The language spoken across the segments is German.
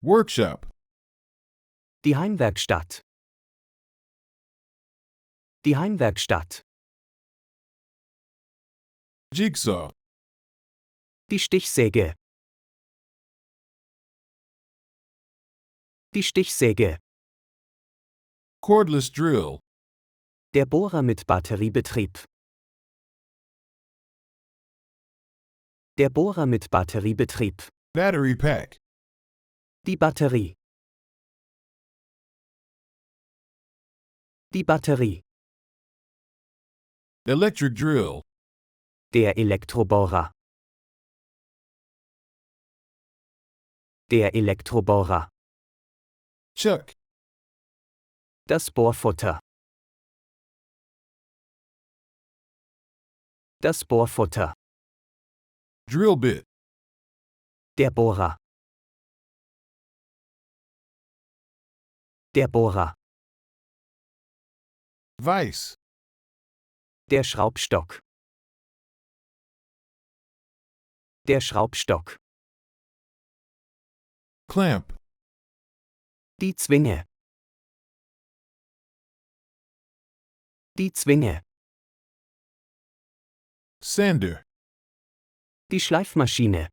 Workshop. Die Heimwerkstatt. Die Heimwerkstatt. Jigsaw. Die Stichsäge. Die Stichsäge. Cordless drill. Der Bohrer mit Batteriebetrieb. Der Bohrer mit Batteriebetrieb. Battery pack. Die Batterie. Die Batterie. Electric drill. Der Elektrobohrer. Der Elektrobohrer. Chuck. Das Bohrfutter. Das Bohrfutter. Drill bit. Der Bohrer. Der Bohrer. Vise. Der Schraubstock. Der Schraubstock. Clamp. Die Zwinge. Die Zwinge. Sander. Die Schleifmaschine.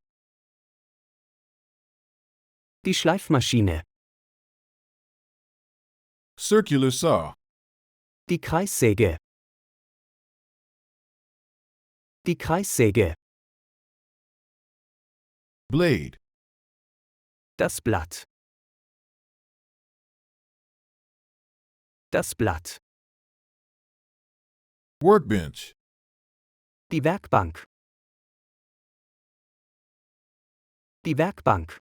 Die Schleifmaschine. Circular saw. Die Kreissäge. Die Kreissäge. Blade. Das Blatt. Das Blatt. Workbench. Die Werkbank. Die Werkbank.